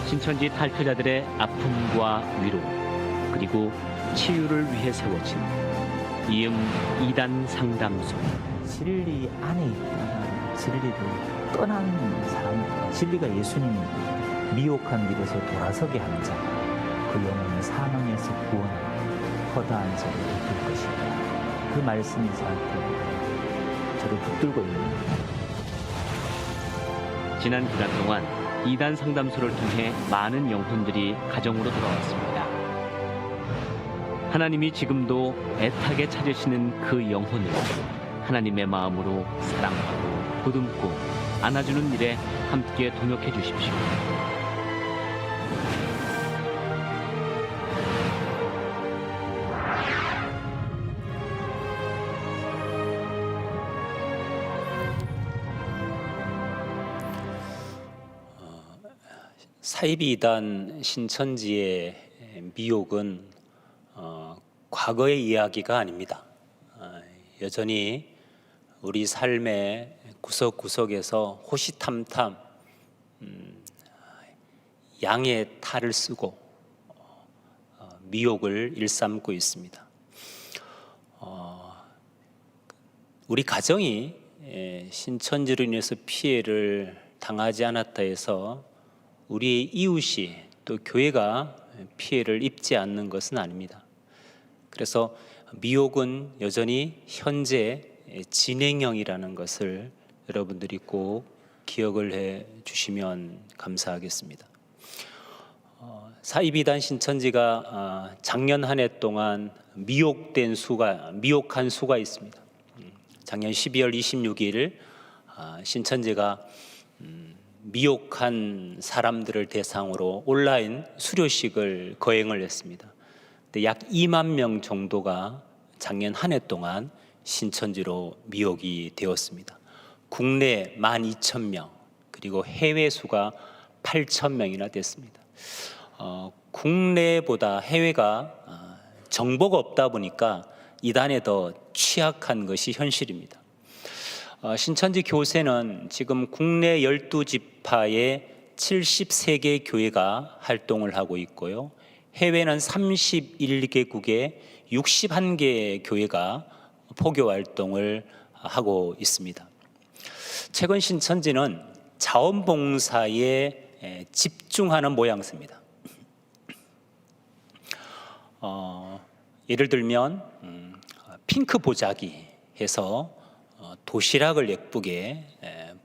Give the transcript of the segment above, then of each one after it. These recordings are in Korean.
신천지 탈표자들의 아픔과 위로 그리고 치유를 위해 세워진 이음 이단 상담소. 진리 안에 있다가 진리를 떠난 사람, 진리가 예수님이 미혹한 길에서 돌아서게 하는 자, 그 영혼은 사망에서 구원하는 허다한 자를 이끌 것이다. 그 말씀이 저한테 저를 붙들고 있는 겁니다. 지난 기간 동안 이단 상담소를 통해 많은 영혼들이 가정으로 돌아왔습니다. 하나님이 지금도 애타게 찾으시는 그 영혼을 하나님의 마음으로 사랑하고 보듬고 안아주는 일에 함께 동역해 주십시오. 사이비 이단 신천지의 미혹은 과거의 이야기가 아닙니다. 여전히 우리 삶의 구석구석에서 호시탐탐 양의 탈을 쓰고 미혹을 일삼고 있습니다. 우리 가정이 신천지로 인해서 피해를 당하지 않았다 해서 우리의 이웃이 또 교회가 피해를 입지 않는 것은 아닙니다. 그래서 미혹은 여전히 현재 진행형이라는 것을 여러분들이 꼭 기억을 해 주시면 감사하겠습니다. 사이비단 신천지가 작년 한 해 동안 미혹한 수가 있습니다. 작년 12월 26일 신천지가 미혹한 사람들을 대상으로 온라인 수료식을 거행을 했습니다. 약 2만 명 정도가 작년 한 해 동안 신천지로 미혹이 되었습니다. 국내 12,000명 그리고 해외 수가 8,000명이나 됐습니다. 국내보다 해외가 정보가 없다 보니까 이단에 더 취약한 것이 현실입니다. 신천지 교세는 지금 국내 12지파의 73개 교회가 활동을 하고 있고요. 해외는 31개국의 61개 교회가 포교 활동을 하고 있습니다. 최근 신천지는 자원봉사에 집중하는 모양새입니다. 예를 들면 핑크 보자기 해서 도시락을 예쁘게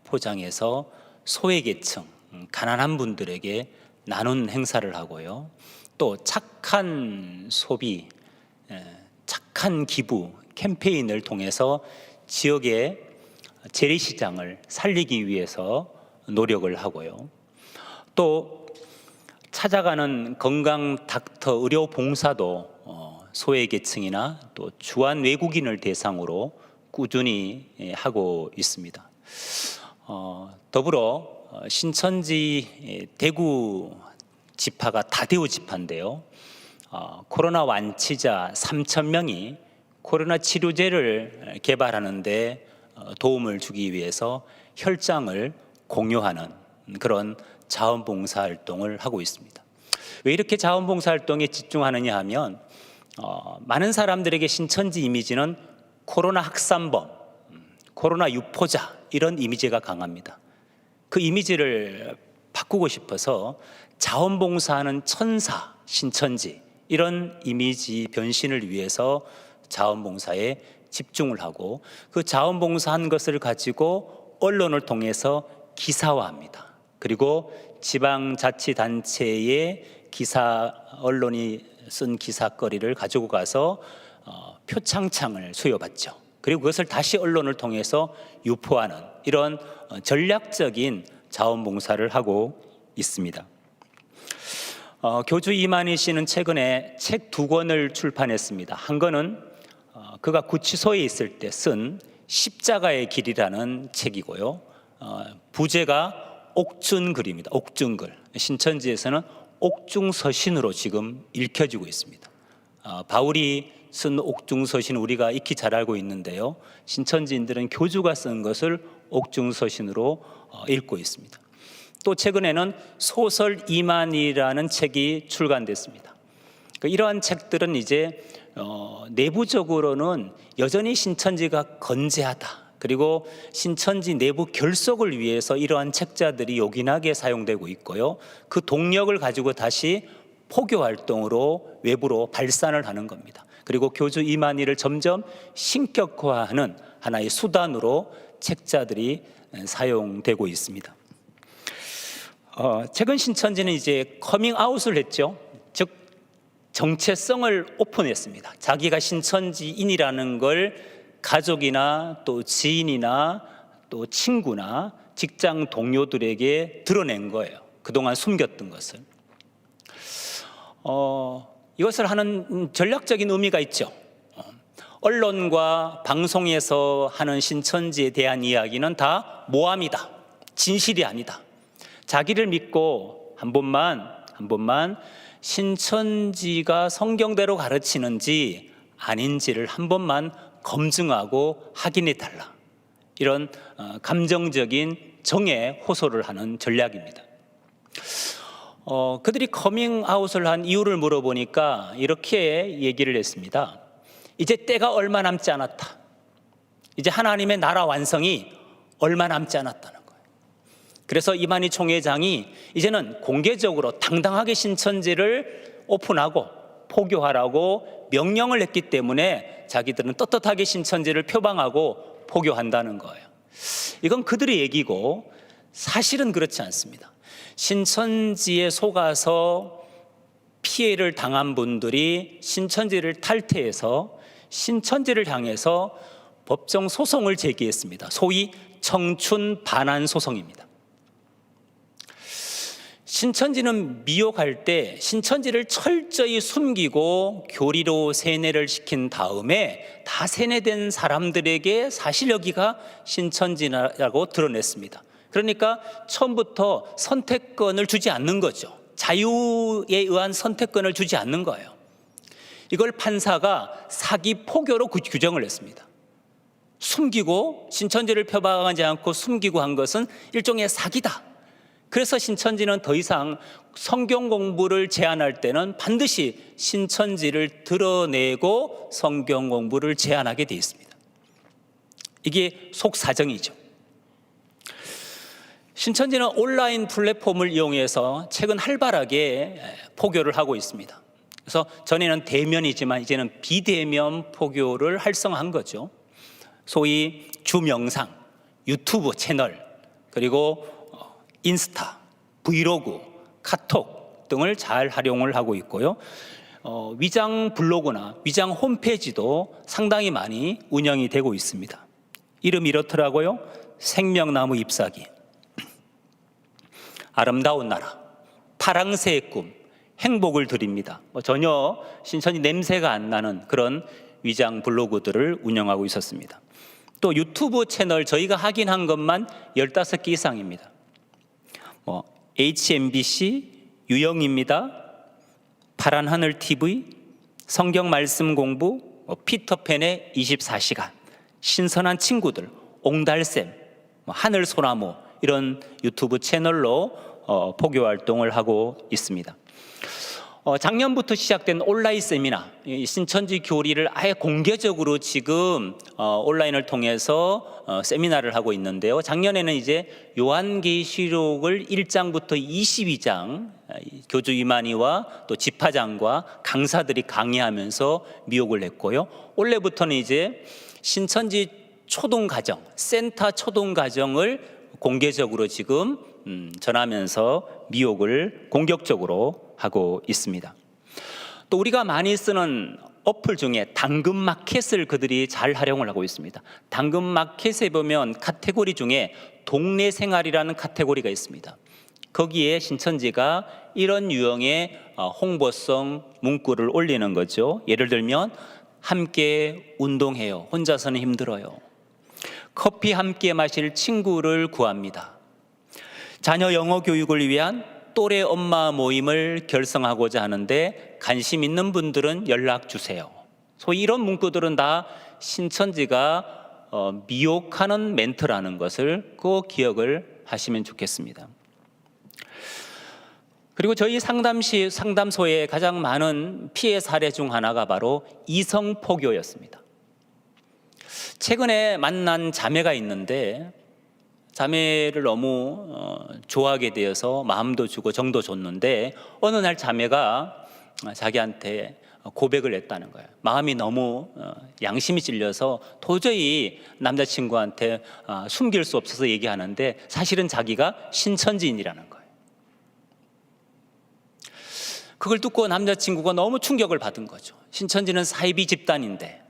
포장해서 소외계층, 가난한 분들에게 나눈 행사를 하고요. 또 착한 소비, 착한 기부 캠페인을 통해서 지역의 재래시장을 살리기 위해서 노력을 하고요. 또 찾아가는 건강 닥터 의료 봉사도 소외계층이나 또 주한 외국인을 대상으로 꾸준히 하고 있습니다. 더불어 신천지 대구 지파가 다대구 지파인데요. 코로나 완치자 3,000명이 코로나 치료제를 개발하는 데 도움을 주기 위해서 혈장을 공유하는 그런 자원봉사 활동을 하고 있습니다. 왜 이렇게 자원봉사 활동에 집중하느냐 하면 많은 사람들에게 신천지 이미지는 코로나 확산범, 코로나 유포자 이런 이미지가 강합니다. 그 이미지를 바꾸고 싶어서 자원봉사하는 천사, 신천지 이런 이미지 변신을 위해서 자원봉사에 집중을 하고 그 자원봉사한 것을 가지고 언론을 통해서 기사화합니다. 그리고 지방자치단체의 언론이 쓴 기사거리를 가지고 가서 표창장을 수여받죠. 그리고 그것을 다시 언론을 통해서 유포하는 이런 전략적인 자원봉사를 하고 있습니다. 교주 이만희 씨는 최근에 책 2권을 출판했습니다. 한 권은 그가 구치소에 있을 때 쓴 십자가의 길이라는 책이고요. 부제가 옥준글입니다. 옥준글. 신천지에서는 옥중서신으로 지금 읽혀지고 있습니다. 바울이 쓴 옥중서신 우리가 익히 잘 알고 있는데요. 신천지인들은 교주가 쓴 것을 옥중서신으로 읽고 있습니다. 또 최근에는 소설 이만이라는 책이 출간됐습니다. 이러한 책들은 이제 내부적으로는 여전히 신천지가 건재하다. 그리고 신천지 내부 결속을 위해서 이러한 책자들이 요긴하게 사용되고 있고요. 그 동력을 가지고 다시 포교 활동으로 외부로 발산을 하는 겁니다. 그리고 교주 이만희를 점점 신격화하는 하나의 수단으로 책자들이 사용되고 있습니다. 최근 신천지는 이제 커밍아웃을 했죠. 즉 정체성을 오픈했습니다. 자기가 신천지인이라는 걸 가족이나 또 지인이나 또 친구나 직장 동료들에게 드러낸 거예요. 그동안 숨겼던 것을. 이것을 하는 전략적인 의미가 있죠. 언론과 방송에서 하는 신천지에 대한 이야기는 다 모함이다. 진실이 아니다. 자기를 믿고 한 번만 신천지가 성경대로 가르치는지 아닌지를 한 번만 검증하고 확인해 달라. 이런 감정적인 정에 호소를 하는 전략입니다. 그들이 커밍아웃을 한 이유를 물어보니까 이렇게 얘기를 했습니다. 이제 때가 얼마 남지 않았다. 이제 하나님의 나라 완성이 얼마 남지 않았다는 거예요. 그래서 이만희 총회장이 이제는 공개적으로 당당하게 신천지를 오픈하고 포교하라고 명령을 했기 때문에 자기들은 떳떳하게 신천지를 표방하고 포교한다는 거예요. 이건 그들의 얘기고 사실은 그렇지 않습니다. 신천지에 속아서 피해를 당한 분들이 신천지를 탈퇴해서 신천지를 향해서 법정 소송을 제기했습니다. 소위 청춘 반환 소송입니다. 신천지는 미혹할 때 신천지를 철저히 숨기고 교리로 세뇌를 시킨 다음에 다 세뇌된 사람들에게 사실 여기가 신천지라고 드러냈습니다. 그러니까 처음부터 선택권을 주지 않는 거죠. 자유에 의한 선택권을 주지 않는 거예요. 이걸 판사가 사기 포교로 규정을 했습니다. 숨기고 신천지를 표방하지 않고 숨기고 한 것은 일종의 사기다. 그래서 신천지는 더 이상 성경 공부를 제안할 때는 반드시 신천지를 드러내고 성경 공부를 제안하게 되어 있습니다. 이게 속사정이죠. 신천지는 온라인 플랫폼을 이용해서 최근 활발하게 포교를 하고 있습니다. 그래서 전에는 대면이지만 이제는 비대면 포교를 활성화한 거죠. 소위 주명상, 유튜브 채널, 그리고 인스타, 브이로그, 카톡 등을 잘 활용을 하고 있고요. 위장 블로그나 위장 홈페이지도 상당히 많이 운영이 되고 있습니다. 이름이 이렇더라고요. 생명나무 잎사귀, 아름다운 나라, 파랑새의 꿈, 행복을 드립니다. 전혀 신천지 냄새가 안 나는 그런 위장 블로그들을 운영하고 있었습니다. 또 유튜브 채널 저희가 확인한 것만 15개 이상입니다. HMBC, 유영입니다, 파란하늘 TV, 성경 말씀 공부, 피터팬의 24시간, 신선한 친구들, 옹달샘, 하늘소나무 이런 유튜브 채널로 포교 활동을 하고 있습니다. 작년부터 시작된 온라인 세미나, 신천지 교리를 아예 공개적으로 지금 온라인을 통해서 세미나를 하고 있는데요. 작년에는 이제 요한계시록을 1장부터 22장 교주 이만희와 또 집화장과 강사들이 강의하면서 미혹을 했고요. 올해부터는 이제 신천지 초등가정, 센터 초등가정을 공개적으로 지금 전하면서 미혹을 공격적으로 하고 있습니다. 또 우리가 많이 쓰는 어플 중에 당근마켓을 그들이 잘 활용을 하고 있습니다. 당근마켓에 보면 카테고리 중에 동네 생활이라는 카테고리가 있습니다. 거기에 신천지가 이런 유형의 홍보성 문구를 올리는 거죠. 예를 들면 함께 운동해요. 혼자서는 힘들어요. 커피 함께 마실 친구를 구합니다. 자녀 영어 교육을 위한 또래 엄마 모임을 결성하고자 하는데 관심 있는 분들은 연락 주세요. 소위 이런 문구들은 다 신천지가 미혹하는 멘트라는 것을 꼭 기억을 하시면 좋겠습니다. 그리고 저희 상담소에 가장 많은 피해 사례 중 하나가 바로 이성포교였습니다. 최근에 만난 자매가 있는데 자매를 너무 좋아하게 되어서 마음도 주고 정도 줬는데 어느 날 자매가 자기한테 고백을 했다는 거예요. 마음이 너무 양심이 찔려서 도저히 남자친구한테 숨길 수 없어서 얘기하는데 사실은 자기가 신천지인이라는 거예요. 그걸 듣고 남자친구가 너무 충격을 받은 거죠. 신천지는 사이비 집단인데.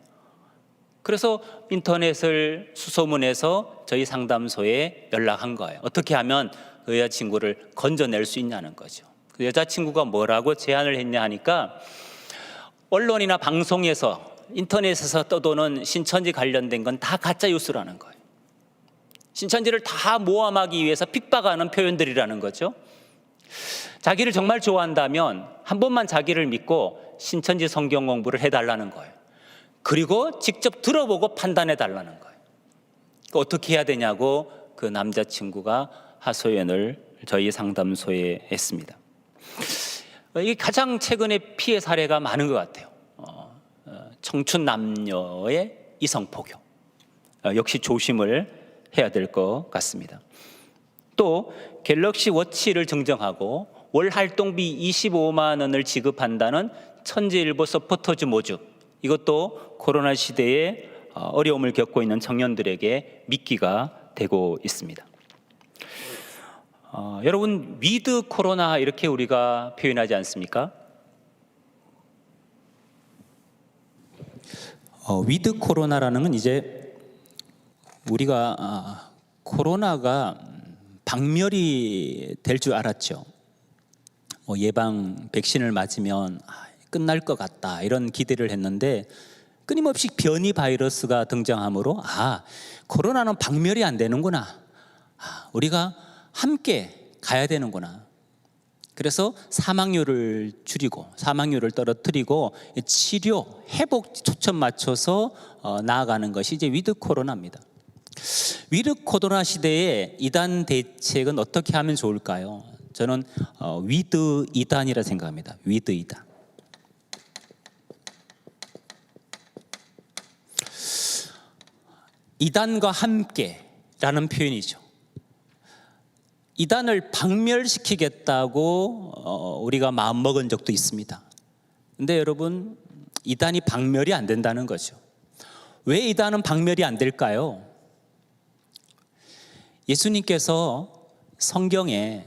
그래서 인터넷을 수소문해서 저희 상담소에 연락한 거예요. 어떻게 하면 그 여자친구를 건져낼 수 있냐는 거죠. 그 여자친구가 뭐라고 제안을 했냐 하니까 언론이나 방송에서 인터넷에서 떠도는 신천지 관련된 건 다 가짜 뉴스라는 거예요. 신천지를 다 모함하기 위해서 핍박하는 표현들이라는 거죠. 자기를 정말 좋아한다면 한 번만 자기를 믿고 신천지 성경 공부를 해달라는 거예요. 그리고 직접 들어보고 판단해 달라는 거예요. 어떻게 해야 되냐고 그 남자친구가 하소연을 저희 상담소에 했습니다. 이게 가장 최근에 피해 사례가 많은 것 같아요. 청춘 남녀의 이성포교. 역시 조심을 해야 될 것 같습니다. 또 갤럭시 워치를 증정하고 월 활동비 25만 원을 지급한다는 천지일보 서포터즈 모집. 이것도 코로나 시대에 어려움을 겪고 있는 청년들에게 미끼가 되고 있습니다. 여러분, 위드 코로나 이렇게 우리가 표현하지 않습니까? 위드 코로나라는 건 이제 우리가 코로나가 박멸이 될 줄 알았죠. 예방 백신을 맞으면 끝날 것 같다 이런 기대를 했는데 끊임없이 변이 바이러스가 등장하므로 코로나는 박멸이 안 되는구나. 우리가 함께 가야 되는구나. 그래서 사망률을 줄이고 사망률을 떨어뜨리고 치료, 회복 초점 맞춰서 나아가는 것이 이제 위드 코로나입니다. 위드 코로나 시대에 이단 대책은 어떻게 하면 좋을까요? 저는 위드 이단이라 생각합니다. 위드 이단. 이단과 함께라는 표현이죠. 이단을 박멸시키겠다고 우리가 마음먹은 적도 있습니다. 근데 여러분, 이단이 박멸이 안 된다는 거죠. 왜 이단은 박멸이 안 될까요? 예수님께서 성경에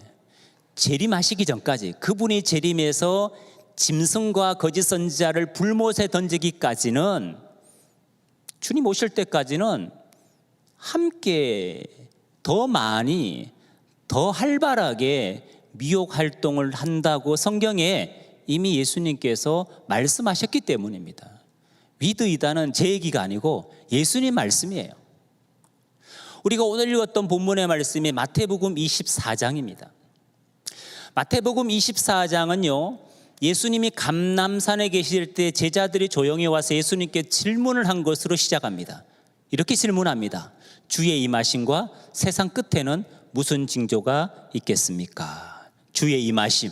재림하시기 전까지, 그분이 재림해서 짐승과 거짓 선지자를 불못에 던지기까지는, 주님 오실 때까지는 함께 더 많이 더 활발하게 미혹 활동을 한다고 성경에 이미 예수님께서 말씀하셨기 때문입니다. 위드 이단은 제 얘기가 아니고 예수님 말씀이에요. 우리가 오늘 읽었던 본문의 말씀이 마태복음 24장입니다. 마태복음 24장은요, 예수님이 감람산에 계실 때 제자들이 조용히 와서 예수님께 질문을 한 것으로 시작합니다. 이렇게 질문합니다. 주의 임하심과 세상 끝에는 무슨 징조가 있겠습니까? 주의 임하심,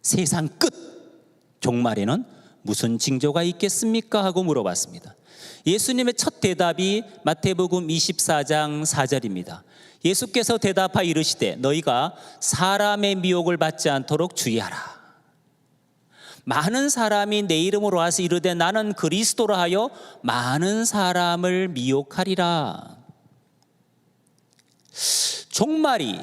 세상 끝, 종말에는 무슨 징조가 있겠습니까? 하고 물어봤습니다. 예수님의 첫 대답이 마태복음 24장 4절입니다. 예수께서 대답하여 이르시되 너희가 사람의 미혹을 받지 않도록 주의하라. 많은 사람이 내 이름으로 와서 이르되 나는 그리스도라 하여 많은 사람을 미혹하리라. 종말이,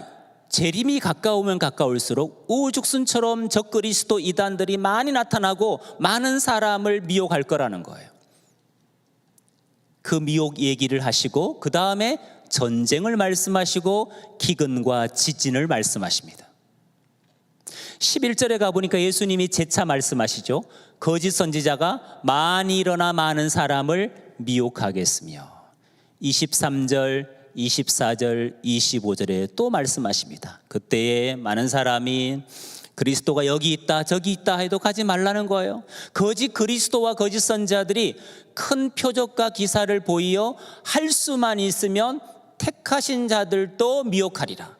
재림이 가까우면 가까울수록 우죽순처럼 적그리스도 이단들이 많이 나타나고 많은 사람을 미혹할 거라는 거예요. 그 미혹 얘기를 하시고 그 다음에 전쟁을 말씀하시고 기근과 지진을 말씀하십니다. 11절에 가보니까 예수님이 재차 말씀하시죠. 거짓 선지자가 많이 일어나 많은 사람을 미혹하겠으며 23절, 24절, 25절에 또 말씀하십니다. 그때에 많은 사람이 그리스도가 여기 있다 저기 있다 해도 가지 말라는 거예요. 거짓 그리스도와 거짓 선지자들이 큰 표적과 기사를 보이어 할 수만 있으면 택하신 자들도 미혹하리라.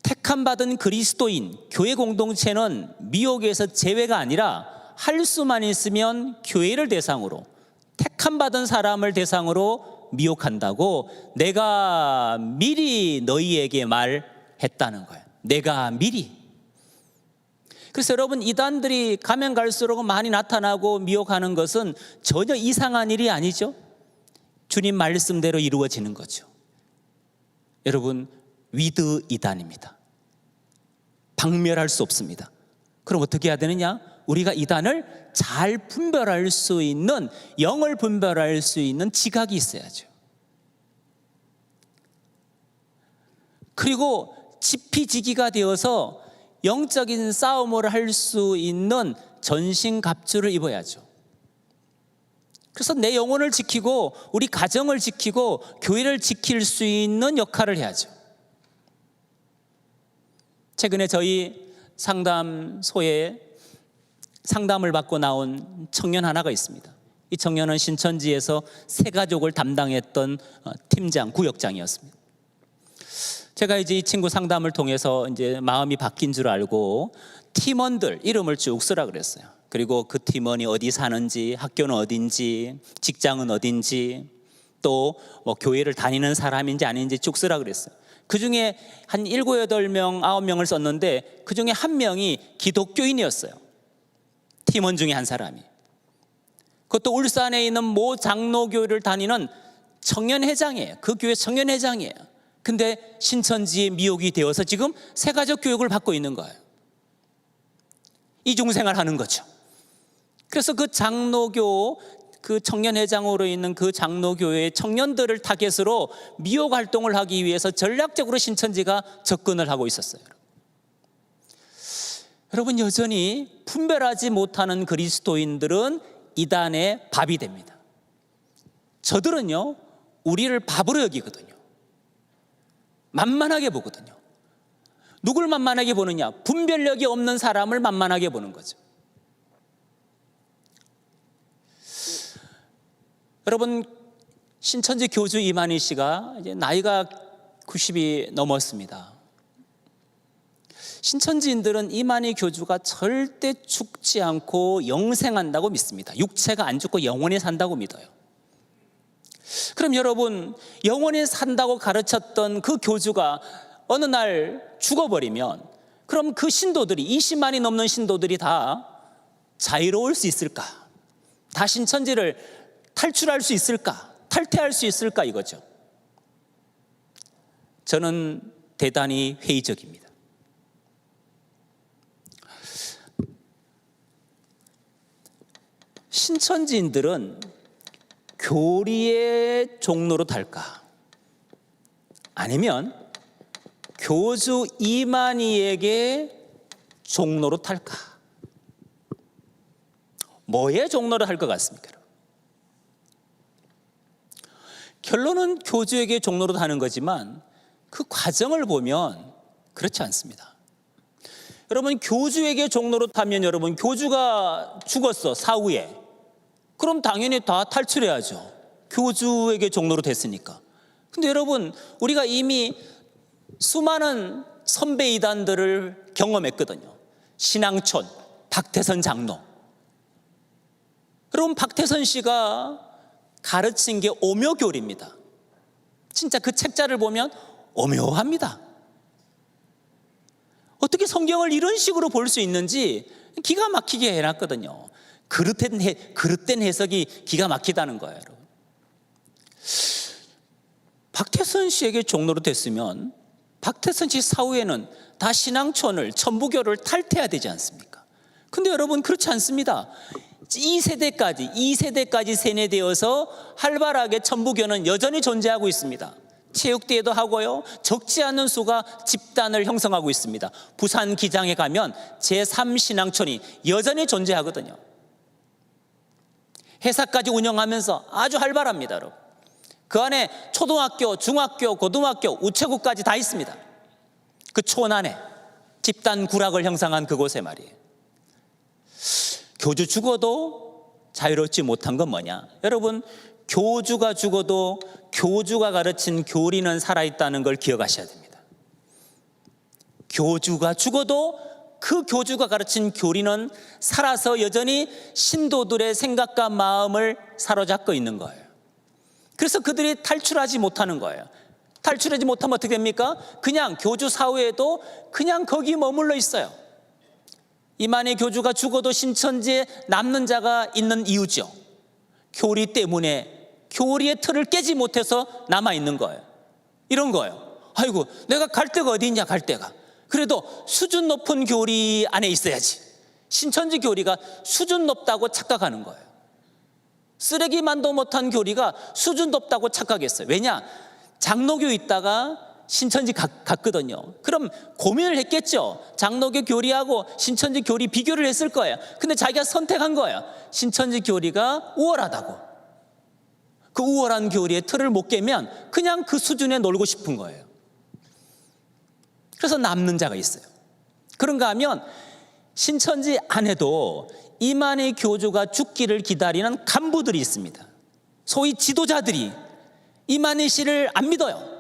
택함 받은 그리스도인, 교회 공동체는 미혹에서 제외가 아니라 할 수만 있으면 교회를 대상으로, 택함 받은 사람을 대상으로 미혹한다고 내가 미리 너희에게 말했다는 거예요. 내가 미리. 그래서 여러분, 이단들이 가면 갈수록 많이 나타나고 미혹하는 것은 전혀 이상한 일이 아니죠. 주님 말씀대로 이루어지는 거죠. 여러분, 위드 이단입니다. 박멸할 수 없습니다. 그럼 어떻게 해야 되느냐? 우리가 이단을 잘 분별할 수 있는, 영을 분별할 수 있는 지각이 있어야죠. 그리고 지피지기가 되어서 영적인 싸움을 할 수 있는 전신갑주를 입어야죠. 그래서 내 영혼을 지키고 우리 가정을 지키고 교회를 지킬 수 있는 역할을 해야죠. 최근에 저희 상담소에 상담을 받고 나온 청년 하나가 있습니다. 이 청년은 신천지에서 새가족을 담당했던 팀장, 구역장이었습니다. 제가 이제 이 친구 상담을 통해서 이제 마음이 바뀐 줄 알고 팀원들 이름을 쭉 쓰라 그랬어요. 그리고 그 팀원이 어디 사는지, 학교는 어딘지, 직장은 어딘지, 또 뭐 교회를 다니는 사람인지 아닌지 쭉 쓰라 그랬어요. 그 중에 한 7, 8명, 9명을 썼는데 그 중에 한 명이 기독교인이었어요. 팀원 중에 한 사람이. 그것도 울산에 있는 모 장로교회를 다니는 청년회장이에요. 그 교회 청년회장이에요. 근데 신천지에 미혹이 되어서 지금 새가족 교육을 받고 있는 거예요. 이중생활 하는 거죠. 그래서 그 장로교, 그 청년회장으로 있는 그 장로교회의 청년들을 타겟으로 미혹 활동을 하기 위해서 전략적으로 신천지가 접근을 하고 있었어요. 여러분, 여전히 분별하지 못하는 그리스도인들은 이단의 밥이 됩니다. 저들은요, 우리를 밥으로 여기거든요. 만만하게 보거든요. 누굴 만만하게 보느냐? 분별력이 없는 사람을 만만하게 보는 거죠. 여러분, 신천지 교주 이만희 씨가 이제 나이가 90이 넘었습니다. 신천지인들은 이만희 교주가 절대 죽지 않고 영생한다고 믿습니다. 육체가 안 죽고 영원히 산다고 믿어요. 그럼 여러분, 영원히 산다고 가르쳤던 그 교주가 어느 날 죽어버리면 그럼 그 신도들이, 20만이 넘는 신도들이 다 자유로울 수 있을까? 다 신천지를 탈출할 수 있을까? 탈퇴할 수 있을까? 이거죠. 저는 대단히 회의적입니다. 신천지인들은 교리의 종로로 탈까? 아니면 교주 이만희에게 종로로 탈까? 뭐의 종로로 할 것 같습니까? 결론은 교주에게 종로로 타는 거지만 그 과정을 보면 그렇지 않습니다. 여러분, 교주에게 종로로 타면 여러분, 교주가 죽었어, 사후에. 그럼 당연히 다 탈출해야죠. 교주에게 종로로 됐으니까. 근데 여러분, 우리가 이미 수많은 선배 이단들을 경험했거든요. 신앙촌, 박태선 장로. 여러분, 박태선 씨가 가르친 게 오묘교리입니다. 진짜 그 책자를 보면 오묘합니다. 어떻게 성경을 이런 식으로 볼 수 있는지 기가 막히게 해놨거든요. 그릇된 해석이 기가 막히다는 거예요. 여러분. 박태선 씨에게 종로로 됐으면 박태선 씨 사후에는 다 신앙촌을, 천부교를 탈퇴해야 되지 않습니까? 근데 여러분, 그렇지 않습니다. 2세대까지 세뇌되어서 활발하게 천부교는 여전히 존재하고 있습니다. 체육대회도 하고요, 적지 않은 수가 집단을 형성하고 있습니다. 부산 기장에 가면 제3신앙촌이 여전히 존재하거든요. 회사까지 운영하면서 아주 활발합니다. 여러분. 그 안에 초등학교, 중학교, 고등학교, 우체국까지 다 있습니다. 그 촌 안에 집단 구락을 형성한 그곳에 말이에요. 교주 죽어도 자유롭지 못한 건 뭐냐? 여러분, 교주가 죽어도 교주가 가르친 교리는 살아있다는 걸 기억하셔야 됩니다. 교주가 죽어도 그 교주가 가르친 교리는 살아서 여전히 신도들의 생각과 마음을 사로잡고 있는 거예요. 그래서 그들이 탈출하지 못하는 거예요. 탈출하지 못하면 어떻게 됩니까? 그냥 교주 사후에도 그냥 거기 머물러 있어요. 이만희 교주가 죽어도 신천지에 남는 자가 있는 이유죠. 교리 때문에 교리의 틀을 깨지 못해서 남아있는 거예요. 이런 거예요. 아이고, 내가 갈 데가 어디 있냐, 갈 데가. 그래도 수준 높은 교리 안에 있어야지. 신천지 교리가 수준 높다고 착각하는 거예요. 쓰레기만도 못한 교리가 수준 높다고 착각했어요. 왜냐? 장로교 있다가 신천지 갔거든요. 그럼 고민을 했겠죠. 장로교 교리하고 신천지 교리 비교를 했을 거예요. 근데 자기가 선택한 거예요. 신천지 교리가 우월하다고. 그 우월한 교리의 틀을 못 깨면 그냥 그 수준에 놀고 싶은 거예요. 그래서 남는 자가 있어요. 그런가 하면 신천지 안에도 이만희 교주가 죽기를 기다리는 간부들이 있습니다. 소위 지도자들이 이만희 씨를 안 믿어요.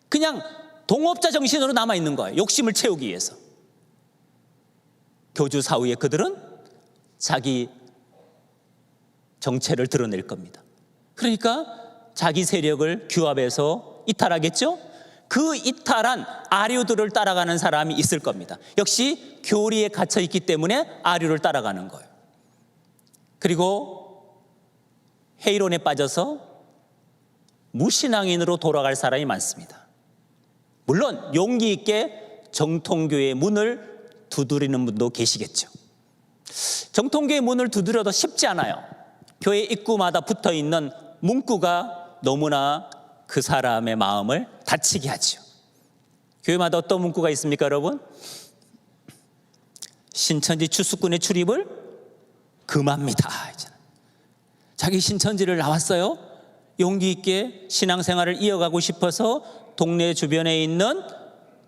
그냥 동업자 정신으로 남아있는 거예요. 욕심을 채우기 위해서. 교주 사후에 그들은 자기 정체를 드러낼 겁니다. 그러니까 자기 세력을 규합해서 이탈하겠죠? 그 이탈한 아류들을 따라가는 사람이 있을 겁니다. 역시 교리에 갇혀 있기 때문에 아류를 따라가는 거예요. 그리고 회의론에 빠져서 무신앙인으로 돌아갈 사람이 많습니다. 물론 용기 있게 정통교회의 문을 두드리는 분도 계시겠죠. 정통교회 문을 두드려도 쉽지 않아요. 교회 입구마다 붙어있는 문구가 너무나 그 사람의 마음을 다치게 하죠. 교회마다 어떤 문구가 있습니까, 여러분? 신천지 추수꾼의 출입을 금합니다. 자기 신천지를 나왔어요. 용기 있게 신앙생활을 이어가고 싶어서 동네 주변에 있는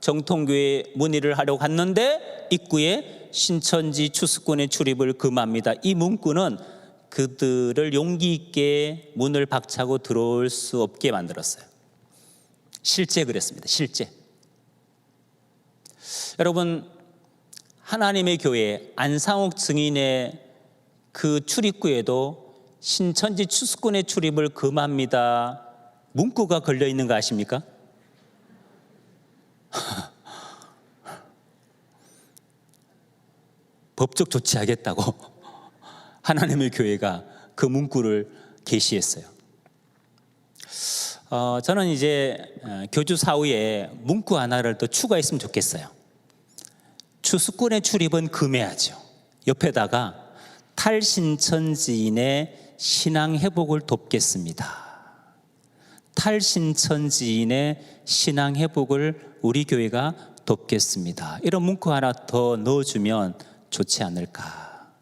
정통교회 문의를 하려고 갔는데 입구에 신천지 추수꾼의 출입을 금합니다. 이 문구는 그들을 용기 있게 문을 박차고 들어올 수 없게 만들었어요. 실제 그랬습니다. 실제. 여러분, 하나님의 교회 안상욱 증인의 그 출입구에도 신천지 추수꾼의 출입을 금합니다 문구가 걸려 있는 거 아십니까? 법적 조치하겠다고 하나님의 교회가 그 문구를 게시했어요. 저는 이제 교주 사후에 문구 하나를 더 추가했으면 좋겠어요. 추수꾼의 출입은 금해야죠. 옆에다가 탈신천지인의 신앙 회복을 돕겠습니다. 탈신천지인의 신앙 회복을 우리 교회가 돕겠습니다. 이런 문구 하나 더 넣어주면 좋지 않을까.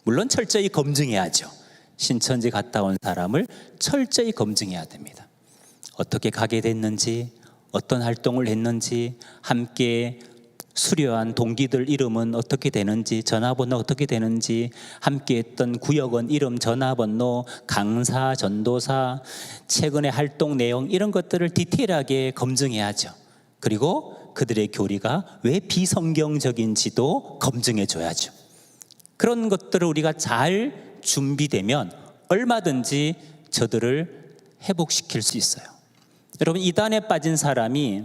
물론 철저히 검증해야죠. 신천지 갔다 온 사람을 철저히 검증해야 됩니다. 어떻게 가게 됐는지, 어떤 활동을 했는지, 함께 수료한 동기들 이름은 어떻게 되는지, 전화번호 어떻게 되는지, 함께 했던 구역원 이름, 전화번호, 강사, 전도사, 최근의 활동 내용, 이런 것들을 디테일하게 검증해야죠. 그리고 그들의 교리가 왜 비성경적인지도 검증해 줘야죠. 그런 것들을 우리가 잘 준비되면 얼마든지 저들을 회복시킬 수 있어요. 여러분, 이단에 빠진 사람이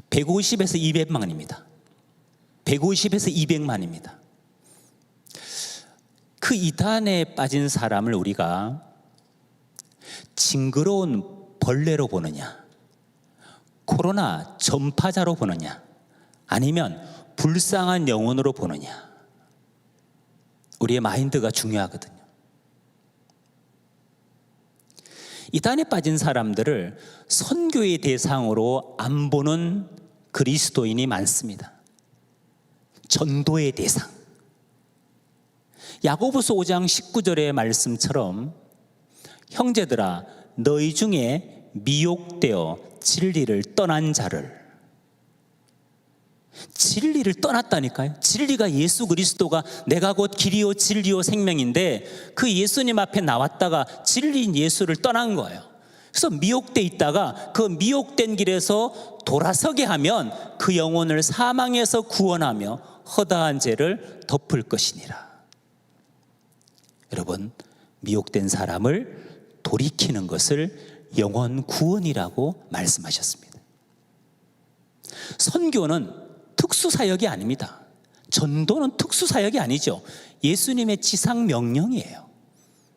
150에서 200만입니다. 150에서 200만입니다. 그 이단에 빠진 사람을 우리가 징그러운 벌레로 보느냐, 코로나 전파자로 보느냐, 아니면 불쌍한 영혼으로 보느냐, 우리의 마인드가 중요하거든요. 이단에 빠진 사람들을 선교의 대상으로 안 보는 그리스도인이 많습니다. 전도의 대상. 야고보서 5장 19절의 말씀처럼 형제들아 너희 중에 미혹되어 진리를 떠난 자를, 진리를 떠났다니까요. 진리가 예수 그리스도가 내가 곧 길이요 진리요 생명인데 그 예수님 앞에 나왔다가 진리인 예수를 떠난 거예요. 그래서 미혹돼 있다가 그 미혹된 길에서 돌아서게 하면 그 영혼을 사망에서 구원하며 허다한 죄를 덮을 것이니라. 여러분, 미혹된 사람을 돌이키는 것을 영혼 구원이라고 말씀하셨습니다. 선교는 특수사역이 아닙니다. 전도는 특수사역이 아니죠. 예수님의 지상 명령이에요.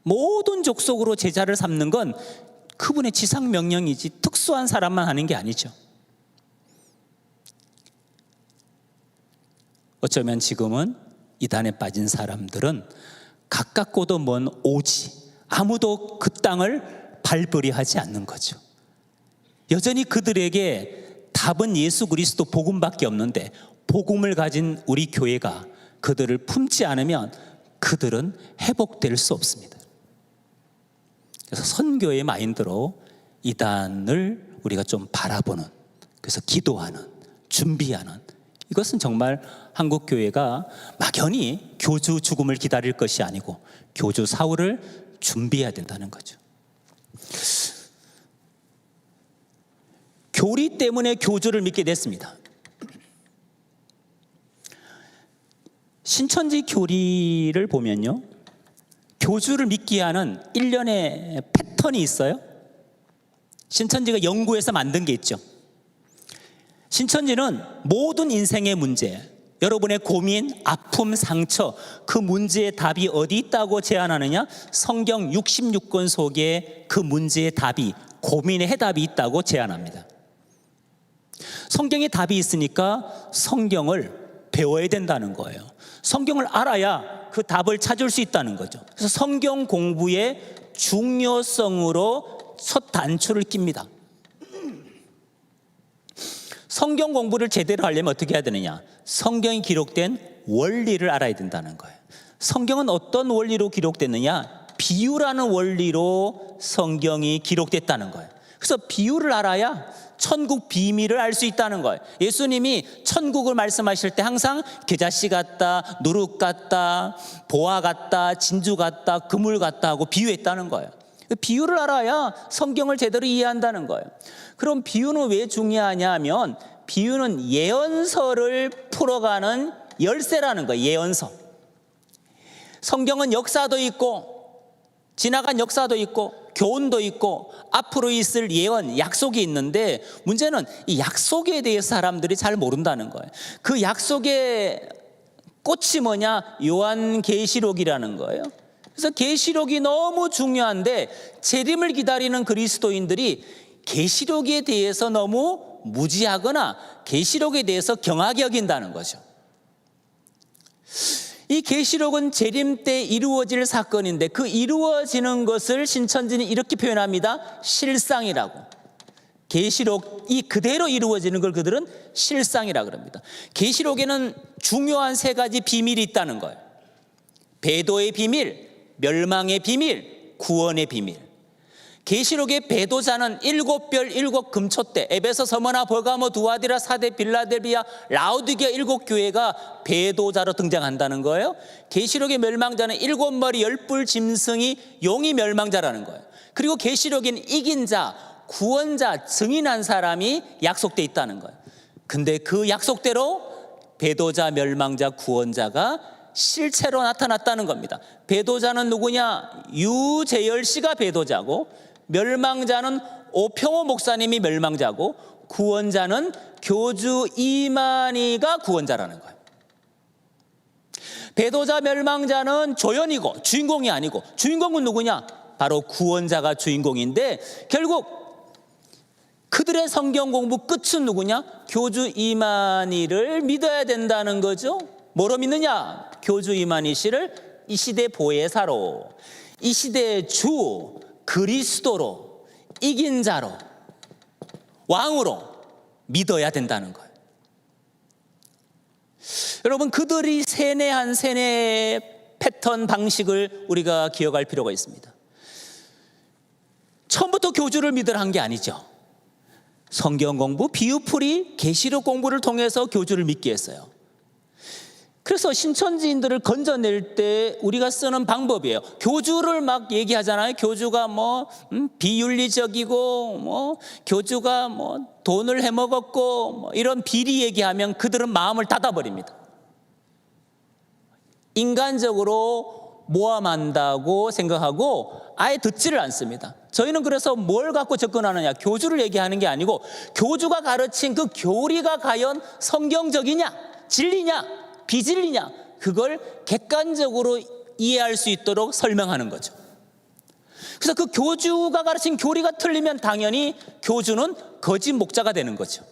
모든 족속으로 제자를 삼는 건 그분의 지상 명령이지 특수한 사람만 하는 게 아니죠. 어쩌면 지금은 이단에 빠진 사람들은 가깝고도 먼 오지, 아무도 그 땅을 밟으려 하지 않는 거죠. 여전히 그들에게 답은 예수 그리스도 복음밖에 없는데, 복음을 가진 우리 교회가 그들을 품지 않으면 그들은 회복될 수 없습니다. 그래서 선교의 마인드로 이단을 우리가 좀 바라보는, 그래서 기도하는, 준비하는, 이것은 정말 한국 교회가 막연히 교주 죽음을 기다릴 것이 아니고 교주 사후를 준비해야 된다는 거죠. 교리 때문에 교주를 믿게 됐습니다. 신천지 교리를 보면요, 교주를 믿게 하는 일련의 패턴이 있어요. 신천지가 연구해서 만든 게 있죠. 신천지는 모든 인생의 문제, 여러분의 고민, 아픔, 상처, 그 문제의 답이 어디 있다고 제안하느냐? 성경 66권 속에 그 문제의 답이, 고민의 해답이 있다고 제안합니다. 성경에 답이 있으니까 성경을 배워야 된다는 거예요. 성경을 알아야 그 답을 찾을 수 있다는 거죠. 그래서 성경 공부의 중요성으로 첫 단추를 낍니다. 성경 공부를 제대로 하려면 어떻게 해야 되느냐? 성경이 기록된 원리를 알아야 된다는 거예요. 성경은 어떤 원리로 기록됐느냐? 비유라는 원리로 성경이 기록됐다는 거예요. 그래서 비유를 알아야 천국 비밀을 알 수 있다는 거예요. 예수님이 천국을 말씀하실 때 항상 겨자씨 같다, 누룩 같다, 보화 같다, 진주 같다, 그물 같다 하고 비유했다는 거예요. 비유를 알아야 성경을 제대로 이해한다는 거예요. 그럼 비유는 왜 중요하냐 하면, 비유는 예언서를 풀어가는 열쇠라는 거예요. 예언서. 성경은 역사도 있고, 지나간 역사도 있고, 교훈도 있고, 앞으로 있을 예언, 약속이 있는데, 문제는 이 약속에 대해서 사람들이 잘 모른다는 거예요. 그 약속의 꽃이 뭐냐? 요한계시록이라는 거예요. 그래서 계시록이 너무 중요한데, 재림을 기다리는 그리스도인들이 계시록에 대해서 너무 무지하거나 계시록에 대해서 경하게 여긴다는 거죠. 이 계시록은 재림 때 이루어질 사건인데, 그 이루어지는 것을 신천지는 이렇게 표현합니다. 실상이라고. 계시록이 그대로 이루어지는 걸 그들은 실상이라고 합니다. 계시록에는 중요한 세 가지 비밀이 있다는 거예요. 배도의 비밀, 멸망의 비밀, 구원의 비밀. 계시록의 배도자는 7별 7금초대, 에베소, 서머나, 버가모, 두아디라, 사데, 빌라델비아, 라우디게아 7교회가 배도자로 등장한다는 거예요. 계시록의 멸망자는 7머리 10뿔 짐승이 용이 멸망자라는 거예요. 그리고 계시록에는 이긴 자, 구원자, 증인한 사람이 약속돼 있다는 거예요. 근데 그 약속대로 배도자, 멸망자, 구원자가 실체로 나타났다는 겁니다. 배도자는 누구냐? 유재열 씨가 배도자고, 멸망자는 오평호 목사님이 멸망자고, 구원자는 교주 이만희가 구원자라는 거예요. 배도자, 멸망자는 조연이고 주인공이 아니고, 주인공은 누구냐? 바로 구원자가 주인공인데, 결국 그들의 성경 공부 끝은 누구냐? 교주 이만희를 믿어야 된다는 거죠. 뭐로 믿느냐? 교주 이만희 씨를 이 시대 보혜사로, 이 시대의 주 그리스도로, 이긴 자로, 왕으로 믿어야 된다는 거예요. 여러분, 그들이 세뇌한 세뇌 패턴 방식을 우리가 기억할 필요가 있습니다. 처음부터 교주를 믿으라 한 게 아니죠. 성경 공부, 비유풀이, 계시록 공부를 통해서 교주를 믿게 했어요. 그래서 신천지인들을 건져낼 때 우리가 쓰는 방법이에요. 교주를 막 얘기하잖아요. 교주가 뭐 비윤리적이고 뭐 교주가 뭐 돈을 해먹었고 뭐 이런 비리 얘기하면 그들은 마음을 닫아버립니다. 인간적으로 모함한다고 생각하고 아예 듣지를 않습니다. 저희는 그래서 뭘 갖고 접근하느냐, 교주를 얘기하는 게 아니고 교주가 가르친 그 교리가 과연 성경적이냐, 진리냐, 비진리냐, 그걸 객관적으로 이해할 수 있도록 설명하는 거죠. 그래서 그 교주가 가르친 교리가 틀리면 당연히 교주는 거짓 목자가 되는 거죠.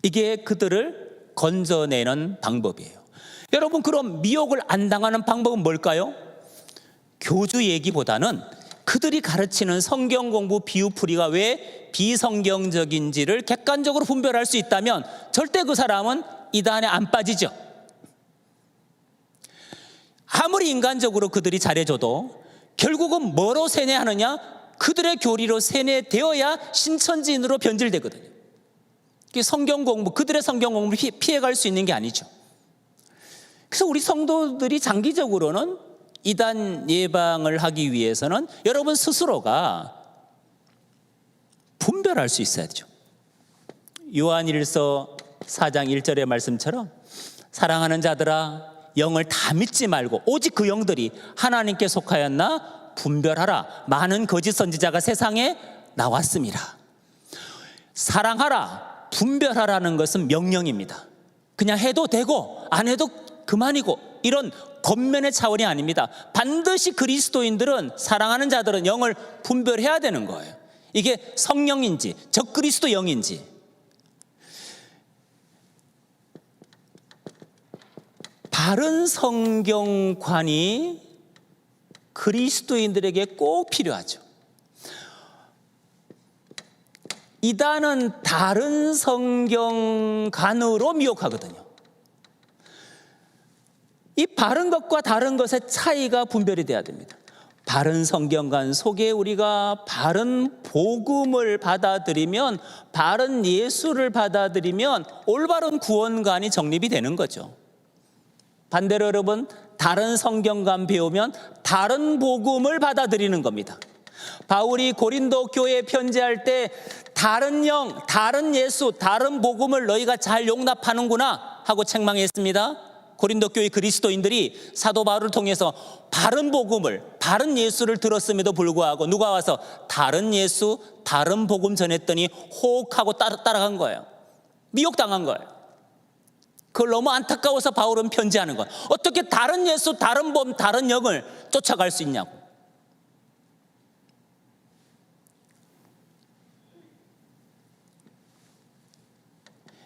이게 그들을 건져내는 방법이에요. 여러분, 그럼 미혹을 안 당하는 방법은 뭘까요? 교주 얘기보다는 그들이 가르치는 성경 공부 비유풀이가 왜 비성경적인지를 객관적으로 분별할 수 있다면 절대 그 사람은 이단에 안 빠지죠. 아무리 인간적으로 그들이 잘해줘도 결국은 뭐로 세뇌하느냐? 그들의 교리로 세뇌되어야 신천지인으로 변질되거든요. 성경 공부, 그들의 성경 공부를 피해갈 수 있는 게 아니죠. 그래서 우리 성도들이 장기적으로는 이단 예방을 하기 위해서는 여러분 스스로가 분별할 수 있어야 되죠. 요한일서 4장 1절의 말씀처럼 사랑하는 자들아 영을 다 믿지 말고 오직 그 영들이 하나님께 속하였나 분별하라. 많은 거짓 선지자가 세상에 나왔습니다. 사랑하라, 분별하라는 것은 명령입니다. 그냥 해도 되고 안 해도 그만이고 이런 겉면의 차원이 아닙니다. 반드시 그리스도인들은, 사랑하는 자들은 영을 분별해야 되는 거예요. 이게 성령인지 적그리스도 영인지. 바른 성경관이 그리스도인들에게 꼭 필요하죠. 이단은 다른 성경관으로 미혹하거든요. 이 바른 것과 다른 것의 차이가 분별이 돼야 됩니다. 바른 성경관 속에 우리가 바른 복음을 받아들이면, 바른 예수를 받아들이면 올바른 구원관이 정립이 되는 거죠. 반대로 여러분, 다른 성경관 배우면 다른 복음을 받아들이는 겁니다. 바울이 고린도 교회에 편지할 때 다른 영, 다른 예수, 다른 복음을 너희가 잘 용납하는구나 하고 책망했습니다. 고린도 교회 그리스도인들이 사도 바울을 통해서 바른 복음을, 바른 예수를 들었음에도 불구하고 누가 와서 다른 예수, 다른 복음 전했더니 호흡하고 따라간 거예요. 미혹당한 거예요. 그걸 너무 안타까워서 바울은 편지하는 거예요. 어떻게 다른 예수, 다른 복음, 다른 영을 쫓아갈 수 있냐고.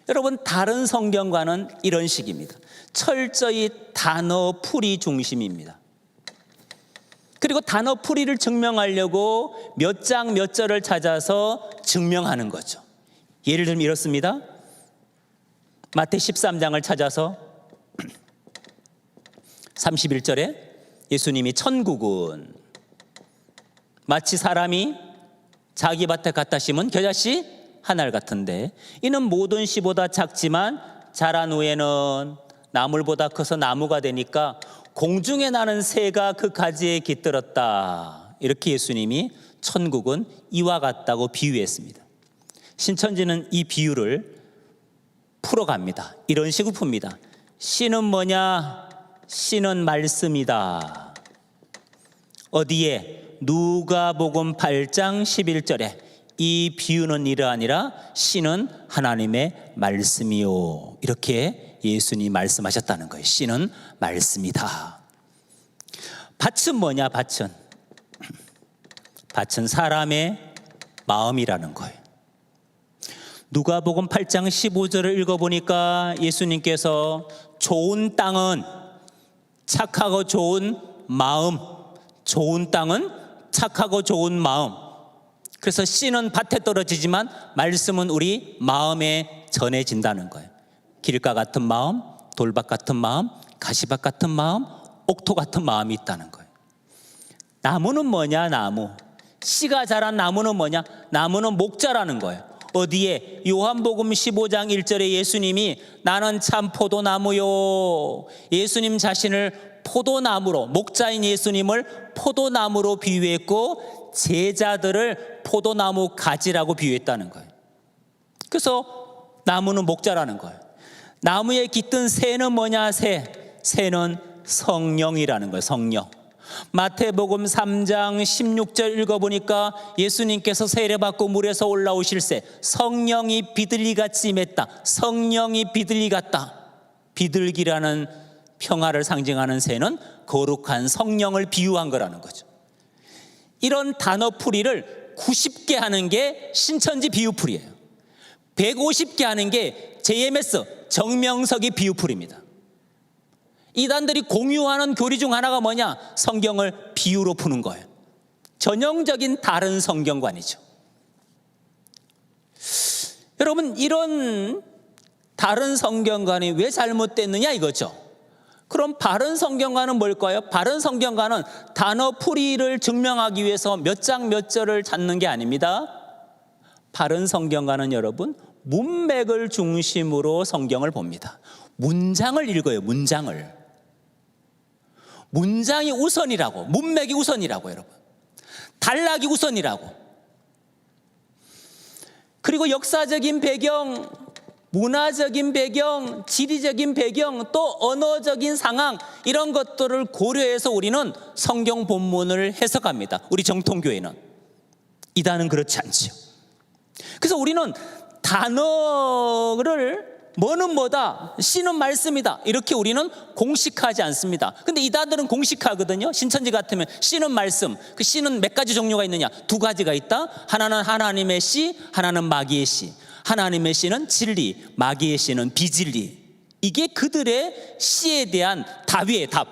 여러분, 다른 성경과는 이런 식입니다. 철저히 단어 풀이 중심입니다. 그리고 단어 풀이를 증명하려고 몇 장 몇 절을 찾아서 증명하는 거죠. 예를 들면 이렇습니다. 마태 13장을 찾아서 31절에 예수님이 천국은 마치 사람이 자기 밭에 갖다 심은 겨자씨 하나를 같은데 이는 모든 씨보다 작지만 자란 후에는 나물보다 커서 나무가 되니까 공중에 나는 새가 그 가지에 깃들었다. 이렇게 예수님이 천국은 이와 같다고 비유했습니다. 신천지는 이 비유를 풀어갑니다. 이런 식으로 풉니다. 씨는 뭐냐? 씨는 말씀이다. 어디에? 누가복음 8장 11절에 이 비유는 이러하니라 씨는 하나님의 말씀이요. 이렇게 예수님이 말씀하셨다는 거예요. 씨는 말씀이다. 밭은 뭐냐? 밭은 사람의 마음이라는 거예요. 누가복음 8장 15절을 읽어보니까 예수님께서 좋은 땅은 착하고 좋은 마음, 좋은 땅은 착하고 좋은 마음. 그래서 씨는 밭에 떨어지지만 말씀은 우리 마음에 전해진다는 거예요. 길가 같은 마음, 돌밭 같은 마음, 가시밭 같은 마음, 옥토 같은 마음이 있다는 거예요. 나무는 뭐냐? 나무. 씨가 자란 나무는 뭐냐? 나무는 목자라는 거예요. 어디에? 요한복음 15장 1절에 예수님이 나는 참 포도나무요. 예수님 자신을 포도나무로, 목자인 예수님을 포도나무로 비유했고 제자들을 포도나무 가지라고 비유했다는 거예요. 그래서 나무는 목자라는 거예요. 나무에 깃든 새는 뭐냐? 새는 성령이라는 거예요. 성령. 마태복음 3장 16절 읽어보니까 예수님께서 세례받고 물에서 올라오실 새 성령이 비둘기같이 임했다. 성령이 비둘기 같다. 비둘기라는 평화를 상징하는 새는 거룩한 성령을 비유한 거라는 거죠. 이런 단어풀이를 90개 하는 게 신천지 비유풀이에요. 150개 하는 게 JMS 정명석이 비유풀입니다. 이단들이 공유하는 교리 중 하나가 뭐냐? 성경을 비유로 푸는 거예요. 전형적인 다른 성경관이죠. 여러분, 이런 다른 성경관이 왜 잘못됐느냐 이거죠. 그럼 바른 성경관은 뭘까요? 바른 성경관은 단어 풀이를 증명하기 위해서 몇 장 몇 절을 찾는 게 아닙니다. 바른 성경관은 여러분 문맥을 중심으로 성경을 봅니다. 문장을 읽어요. 문장이 우선이라고, 문맥이 우선이라고 여러분. 단락이 우선이라고. 그리고 역사적인 배경, 문화적인 배경, 지리적인 배경, 또 언어적인 상황 이런 것들을 고려해서 우리는 성경 본문을 해석합니다. 우리 정통교회는. 이단은 그렇지 않지요. 그래서 우리는 단어를 뭐는 뭐다, 씨는 말씀이다 이렇게 우리는 공식화하지 않습니다. 근데 이단들은 공식화하거든요. 신천지 같으면 씨는 말씀, 그 씨는 몇 가지 종류가 있느냐? 2가지가 있다. 하나는 하나님의 씨, 하나는 마귀의 씨. 하나님의 씨는 진리, 마귀의 씨는 비진리. 이게 그들의 씨에 대한 답이에요. 답.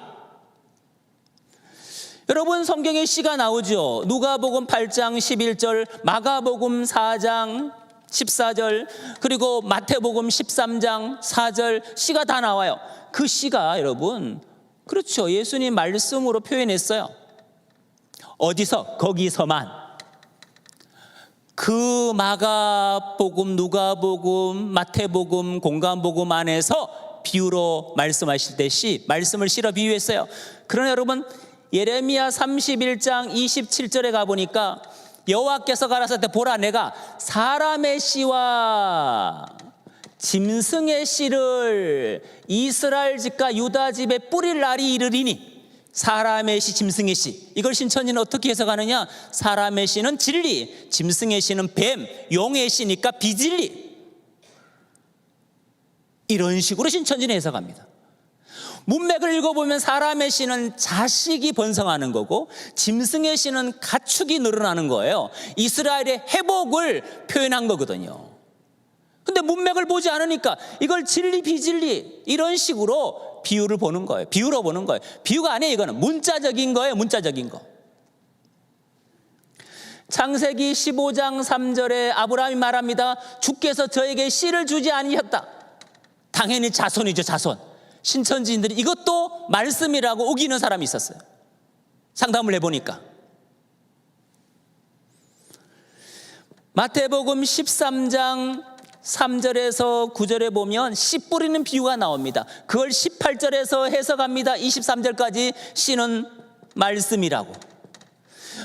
여러분, 성경에 씨가 나오죠. 누가복음 8장 11절, 마가복음 4장 14절, 그리고 마태복음 13장 4절 씨가 다 나와요. 그 씨가 여러분, 그렇죠, 예수님 말씀으로 표현했어요. 어디서? 거기서만. 그 마가복음, 누가복음, 마태복음, 공관복음 안에서 비유로 말씀하실 때 씨, 말씀을 씨로 비유했어요. 그러나 여러분, 예레미야 31장 27절에 가보니까 여호와께서 가라사대 보라, 내가 사람의 씨와 짐승의 씨를 이스라엘 집과 유다 집에 뿌릴 날이 이르리니. 사람의 씨, 짐승의 씨. 이걸 신천지는 어떻게 해석하느냐? 사람의 씨는 진리, 짐승의 씨는 뱀, 용의 씨니까 비진리. 이런 식으로 신천지는 해석합니다. 문맥을 읽어보면 사람의 씨는 자식이 번성하는 거고 짐승의 씨는 가축이 늘어나는 거예요. 이스라엘의 회복을 표현한 거거든요. 근데 문맥을 보지 않으니까 이걸 진리 비진리 이런 식으로 비유를 보는 거예요. 비유로 보는 거예요. 비유가 아니에요. 이거는 문자적인 거예요. 문자적인 거. 창세기 15장 3절에 아브라함이 말합니다. 주께서 저에게 씨를 주지 아니하셨다. 당연히 자손이죠. 자손. 신천지인들이 이것도 말씀이라고 우기는 사람이 있었어요. 상담을 해보니까. 마태복음 13장 3절에서 9절에 보면 씨 뿌리는 비유가 나옵니다. 그걸 18절에서 해석합니다. 23절까지 씨는 말씀이라고.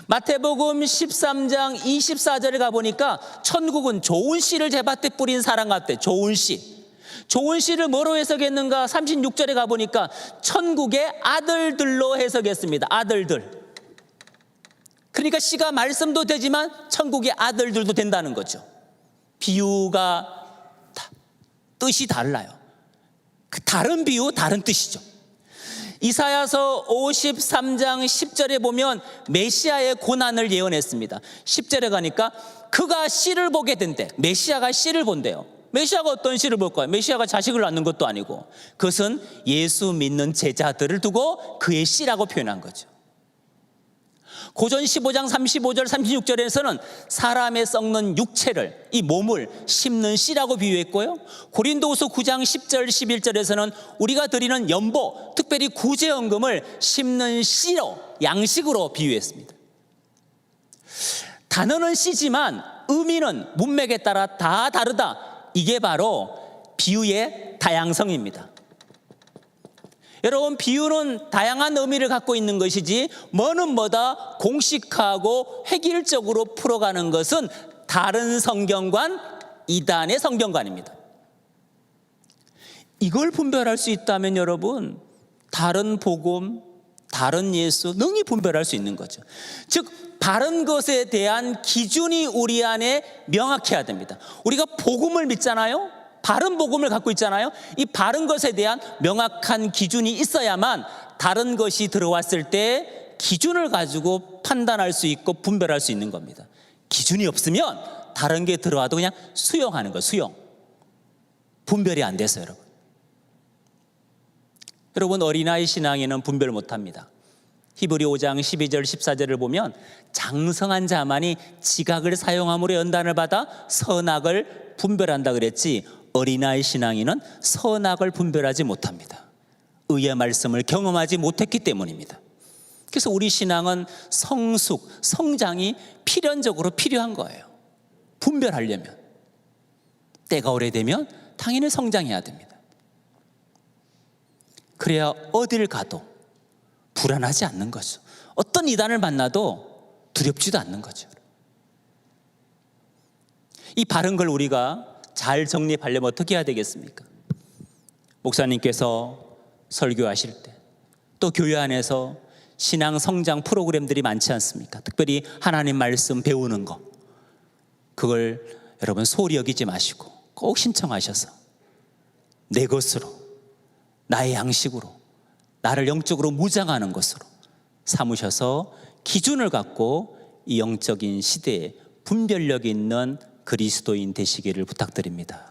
마태복음 13장 24절에 가보니까 천국은 좋은 씨를 제밭에 뿌린 사람 같대. 좋은 씨. 좋은 씨를 뭐로 해석했는가? 36절에 가보니까 천국의 아들들로 해석했습니다. 아들들. 그러니까 씨가 말씀도 되지만 천국의 아들들도 된다는 거죠. 비유가 뜻이 달라요. 그 다른 비유, 다른 뜻이죠. 이사야서 53장 10절에 보면 메시아의 고난을 예언했습니다. 10절에 가니까 그가 씨를 보게 된대. 메시아가 씨를 본대요. 메시아가 어떤 씨를 볼까요? 메시아가 자식을 낳는 것도 아니고 그것은 예수 믿는 제자들을 두고 그의 씨라고 표현한 거죠. 고전 15장 35절 36절에서는 사람의 썩는 육체를, 이 몸을 심는 씨라고 비유했고요. 고린도후서 9장 10절 11절에서는 우리가 드리는 연보, 특별히 구제연금을 심는 씨로, 양식으로 비유했습니다. 단어는 씨지만 의미는 문맥에 따라 다 다르다. 이게 바로 비유의 다양성입니다. 여러분, 비유는 다양한 의미를 갖고 있는 것이지 뭐는 뭐다 공식하고 획일적으로 풀어가는 것은 다른 성경관, 이단의 성경관입니다. 이걸 분별할 수 있다면 여러분, 다른 복음, 다른 예수 능히 분별할 수 있는 거죠. 즉 바른 것에 대한 기준이 우리 안에 명확해야 됩니다. 우리가 복음을 믿잖아요. 바른 복음을 갖고 있잖아요. 이 바른 것에 대한 명확한 기준이 있어야만 다른 것이 들어왔을 때 기준을 가지고 판단할 수 있고 분별할 수 있는 겁니다. 기준이 없으면 다른 게 들어와도 그냥 수용하는 거예요. 수용. 분별이 안 돼서 여러분. 여러분, 어린아이 신앙에는 분별 못합니다. 히브리 5장 12절 14절을 보면 장성한 자만이 지각을 사용함으로 연단을 받아 선악을 분별한다 그랬지, 어린아이 신앙인은 선악을 분별하지 못합니다. 의의 말씀을 경험하지 못했기 때문입니다. 그래서 우리 신앙은 성숙, 성장이 필연적으로 필요한 거예요. 분별하려면 때가 오래되면 당연히 성장해야 됩니다. 그래야 어딜 가도 불안하지 않는 거죠. 어떤 이단을 만나도 두렵지도 않는 거죠. 이 바른 걸 우리가 잘 정립하려면 어떻게 해야 되겠습니까? 목사님께서 설교하실 때, 또 교회 안에서 신앙 성장 프로그램들이 많지 않습니까? 특별히 하나님 말씀 배우는 거, 그걸 여러분 소홀히 여기지 마시고 꼭 신청하셔서 내 것으로, 나의 양식으로, 나를 영적으로 무장하는 것으로 삼으셔서 기준을 갖고 이 영적인 시대에 분별력 있는 그리스도인 되시기를 부탁드립니다.